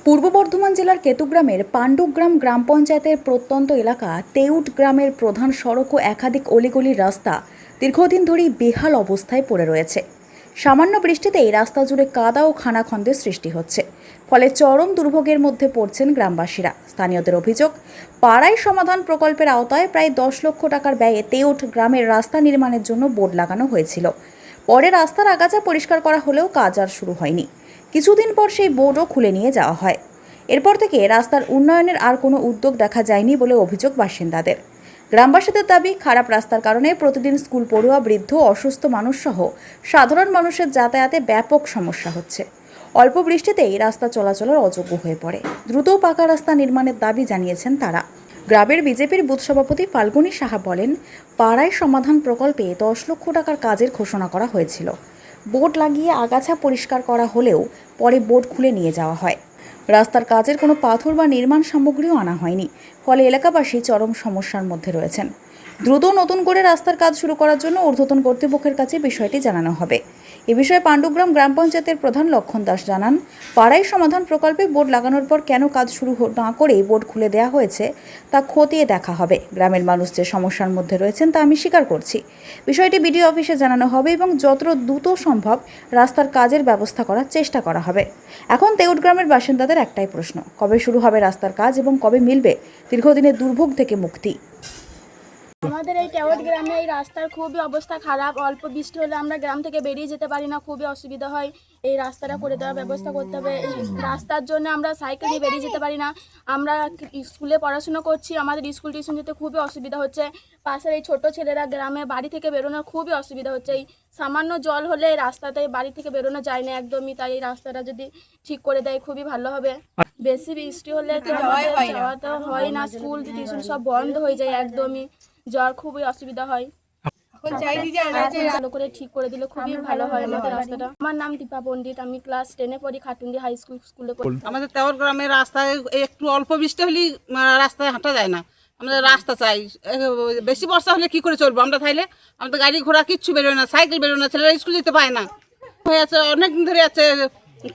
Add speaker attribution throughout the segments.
Speaker 1: পূর্ব বর্ধমান জেলার কেতুগ্রামের পাণ্ডুগ্রাম গ্রাম পঞ্চায়েতের প্রত্যন্ত এলাকা তেউট গ্রামের প্রধান সড়ক ও একাধিক অলিগলির রাস্তা দীর্ঘদিন ধরেই বেহাল অবস্থায় পড়ে রয়েছে। সামান্য বৃষ্টিতেই রাস্তা জুড়ে কাদা ও খানাখন্দের সৃষ্টি হচ্ছে, ফলে চরম দুর্ভোগের মধ্যে পড়ছেন গ্রামবাসীরা। স্থানীয়দের অভিযোগ, পাড়ায় সমাধান প্রকল্পের আওতায় প্রায় 10 লক্ষ টাকার ব্যয়ে তেউট গ্রামের রাস্তা নির্মাণের জন্য বোর্ড লাগানো হয়েছিল। পরে রাস্তার আগাছা পরিষ্কার করা হলেও কাজ আর শুরু হয়নি। কিছুদিন পর সেই বোর্ডও খুলে নিয়ে যাওয়া হয়। এরপর থেকে রাস্তার উন্নয়নের আর কোনো উদ্যোগ দেখা যায়নি বলে অভিযোগ বাসিন্দাদের। গ্রামবাসীদের দাবি, খারাপ রাস্তার কারণে প্রতিদিন স্কুল পড়ুয়া, বৃদ্ধ, অসুস্থ মানুষ সহ সাধারণ মানুষের যাতায়াতে ব্যাপক সমস্যা হচ্ছে। অল্প বৃষ্টিতেই রাস্তা চলাচলের অযোগ্য হয়ে পড়ে। দ্রুত পাকা রাস্তা নির্মাণের দাবি জানিয়েছেন তারা। গ্রামের বিজেপির বুথ সভাপতি ফাল্গুনী সাহা বলেন, পাড়ায় সমাধান প্রকল্পে 10 লক্ষ টাকার কাজের ঘোষণা করা হয়েছিল। বোর্ড লাগিয়ে আগাছা পরিষ্কার করা হলেও পরে বোর্ড খুলে নিয়ে যাওয়া হয়। রাস্তার কাজের কোনো পাথর বা নির্মাণ সামগ্রীও আনা হয়নি, ফলে এলাকাবাসী চরম সমস্যার মধ্যে রয়েছেন। দ্রুত নতুন করে রাস্তার কাজ শুরু করার জন্য ঊর্ধ্বতন কর্তৃপক্ষের কাছে বিষয়টি জানানো হবে। এ বিষয়ে পাণ্ডুগ্রাম গ্রাম পঞ্চায়েতের প্রধান লক্ষণ দাস জানান, পাড়ায় সমাধান প্রকল্পে বোর্ড লাগানোর পর কেন কাজ শুরু না করেই বোর্ড খুলে দেওয়া হয়েছে তা খতিয়ে দেখা হবে। গ্রামের মানুষ যে সমস্যার মধ্যে রয়েছেন তা আমি স্বীকার করছি। বিষয়টি বিডিও অফিসে জানানো হবে এবং যত দ্রুত সম্ভব রাস্তার কাজের ব্যবস্থা করার চেষ্টা করা হবে। এখন তেউট গ্রামের বাসিন্দাদের একটাই প্রশ্ন, কবে শুরু হবে রাস্তার কাজ এবং কবে মিলবে দীর্ঘদিনের দুর্ভোগ থেকে মুক্তি।
Speaker 2: আমাদের এই তেউট গ্রামে এই রাস্তার খুবই অবস্থা খারাপ। অল্প বৃষ্টি হলে আমরা গ্রাম থেকে বেরিয়ে যেতে পারি না, খুবই অসুবিধা হয়। এই রাস্তাটা করে দেওয়ার ব্যবস্থা করতে হবে। এই রাস্তার জন্য আমরা সাইকেল নিয়ে বেরিয়ে যেতে পারি না। আমরা স্কুলে পড়াশোনা করছি, আমাদের স্কুল টিউশন যেতে খুবই অসুবিধা হচ্ছে। পাশের এই ছোট ছেলেরা গ্রামে বাড়ি থেকে বেরোনোর খুবই অসুবিধা হচ্ছে। এই সামান্য জল হলে রাস্তাতে বাড়ি থেকে বেরোনো যায় না একদমই। তাই এই রাস্তাটা যদি ঠিক করে দেয় খুবই ভালো হবে। বেশি বৃষ্টি হলে তো যাওয়া তো হয় না, স্কুল টিউশন সব বন্ধ হয়ে যায় একদমই। জ্বর খুবই অসুবিধা হয়। ভালো করে ঠিক করে দিলে খুবই ভালো হয় আমাদের রাস্তাটা। আমার নাম দীপা পণ্ডিত, আমি ক্লাস 10-এ পড়ি, খাটুন্দি হাই স্কুলে পড়ি।
Speaker 3: আমাদের তেউট গ্রামের রাস্তায় একটু অল্প বৃষ্টি হলেই রাস্তায় হাঁটা যায় না। আমাদের রাস্তা চাই। বেশি বর্ষা হলে কি করে চলবো আমরা? তাইলে আমাদের গাড়ি ঘোড়া কিচ্ছু বেরোয় না, সাইকেল বেরোয় না, ছেলেরা স্কুল যেতে পায় না। হয়ে আছে অনেকদিন ধরে আছে,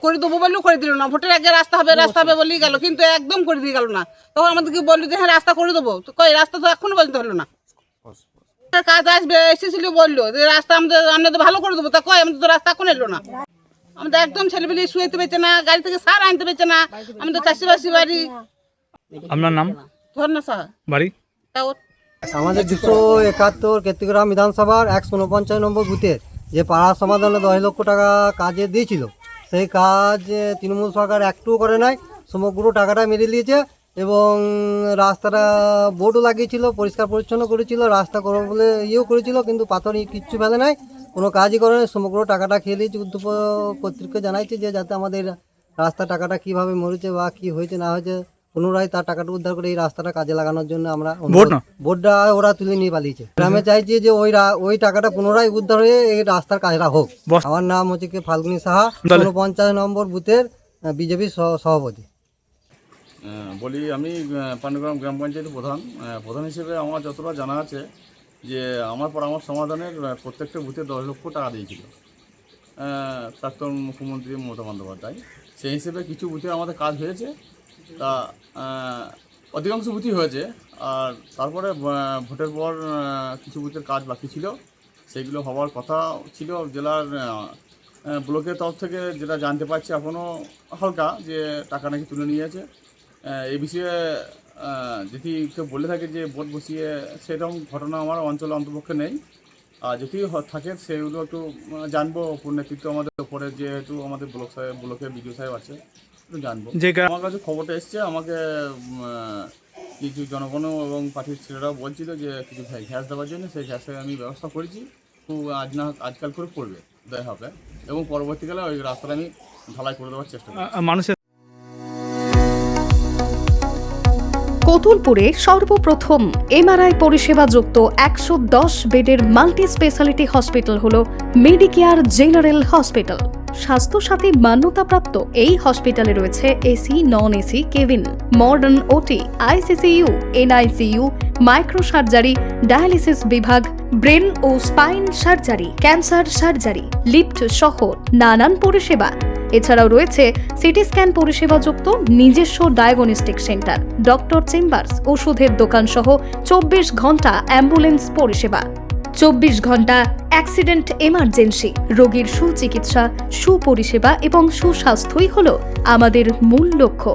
Speaker 3: করে দেবো বললেও করে দিল না। ভোটের আগে রাস্তা হবে বলেই গেল, কিন্তু একদম করে দিয়ে গেল না। তখন আমাদেরকে বললো যে হ্যাঁ রাস্তা করে দেবো, তো কই রাস্তা তো এখনো পর্যন্ত হলো না। কাজ আসবে এসেছিল, বললো যে রাস্তা আমাদের ভালো করে দেবো, তা কয় আমাদের তো রাস্তা এখন এলো না। আমাদের একদম ছেলেবেলি শুয়েতে পেয়েছে না, গাড়ি থেকে সার আনতে পেরেছে না। আমাদের চাষিবাসী বাড়ি।
Speaker 4: আপনার নাম?
Speaker 3: ধর্না সাহা,
Speaker 4: বাড়ি
Speaker 3: তেউট।
Speaker 5: আমাদের 271 কেতুগ্রাম বিধানসভার 149 নম্বর বুথের যে পাড়া সমাধানে 10 লক্ষ টাকা কাজে দিয়েছিল, সেই কাজ তৃণমূল সরকার একটুও করে নাই। সমগ্র টাকাটা মেরে দিয়েছে এবং রাস্তাটা বোর্ডও লাগিয়েছিল, পরিষ্কার পরিচ্ছন্ন করেছিল, রাস্তা করবো বলে করেছিল, কিন্তু পাথর কিচ্ছু ফেলে নাই, কোনো কাজই করে নাই। সমগ্র টাকাটা খেয়ে দিয়েছে। কর্তৃপক্ষকে জানাইছে যে যাতে আমাদের রাস্তার টাকাটা কীভাবে মরেছে বা কী হয়েছে না হয়েছে পুনরায় তার টাকাটা উদ্ধার করে এই রাস্তাটা কাজে লাগানোর জন্য আমরা বোর্ডটা ওরা তুলে নিয়ে পালিয়েছে। গ্রামে চাইছি যে ওই টাকাটা পুনরায় উদ্ধার হয়ে এই রাস্তার কাজটা হোক। আমার নাম হচ্ছে কি ফাল্গুনী সাহা, 49 নম্বর বুথের বিজেপির সভাপতি।
Speaker 6: বলি, আমি পাণ্ডুগ্রাম গ্রাম পঞ্চায়েতের প্রধান হিসেবে আমার যতটা জানা আছে যে আমার পরামর্শ সমাধানের প্রত্যেকটা বুথে 10 লক্ষ টাকা দিয়েছিল প্রাক্তন মুখ্যমন্ত্রী মমতা বন্দ্যোপাধ্যায়। সেই হিসেবে কিছু বুথে আমাদের কাজ হয়েছে, তা অধিকাংশ বুথই হয়েছে। আর তারপরে ভোটের পর কিছু বুথের কাজ বাকি ছিল, সেইগুলো হওয়ার কথা ছিল। জেলার ব্লকের তরফ থেকে যেটা জানতে পারছি এখনও হালকা, যে টাকা নাকি তুলে নিয়েছে। এই বিষয়ে যদি কেউ বলে থাকে যে ভোট বসিয়ে, সেরকম ঘটনা আমার অঞ্চলে অন্তপক্ষে নেই। আর যদি থাকে সেগুলো একটু জানবো। নেতৃত্ব আমাদের উপরে, যেহেতু আমাদের ব্লকের বিডিও সাহেব আছে, একটু জানবো। আমার কাছে খবরটা এসছে, আমাকে কিছু জনগণ এবং পার্টির ছেলেরাও বলছিল যে কিছু গ্যাস দেওয়ার জন্য। সেই গ্যাসের আমি ব্যবস্থা করেছি, খুব আজকাল করে করবে দেওয়া হবে, এবং পরবর্তীকালে ওই রাস্তাটা আমি ঢালাই করে দেওয়ার চেষ্টা করব।
Speaker 7: কতুলপুরে সর্বপ্রথম এমআরআই পরিষেবা যুক্ত 110 বেডের মাল্টি স্পেশালিটি হসপিটাল হল মেডিকেয়ার জেনারেল হসপিটাল। স্বাস্থ্যসাথী মান্যতাপ্রাপ্ত এই হসপিটালে রয়েছে AC, non AC cabin, modern OT, ICCU, NICU, micro surgery, dialysis বিভাগ, ব্রেন ও spine surgery, cancer surgery, lift সহ নানান পরিষেবা। এছাড়াও রয়েছে সিটি স্ক্যান পরিষেবাযুক্ত নিজস্ব ডায়াগনস্টিক সেন্টার, ডক্টর চেম্বার্স, ওষুধের দোকান সহ 24 ঘন্টা অ্যাম্বুলেন্স পরিষেবা, 24 ঘন্টা অ্যাক্সিডেন্ট এমার্জেন্সি। রোগীর সুচিকিৎসা, সুপরিষেবা এবং সুস্বাস্থ্যই হল আমাদের মূল লক্ষ্য।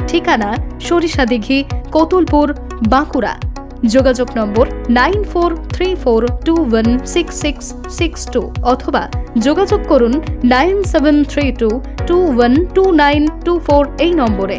Speaker 7: ঠিকানা সরিষাদিঘি, কতুলপুর, বাঁকুড়া। যোগাযোগ নম্বর 9434216662 অথবা যোগাযোগ করুন 9732212924 এই নম্বরে।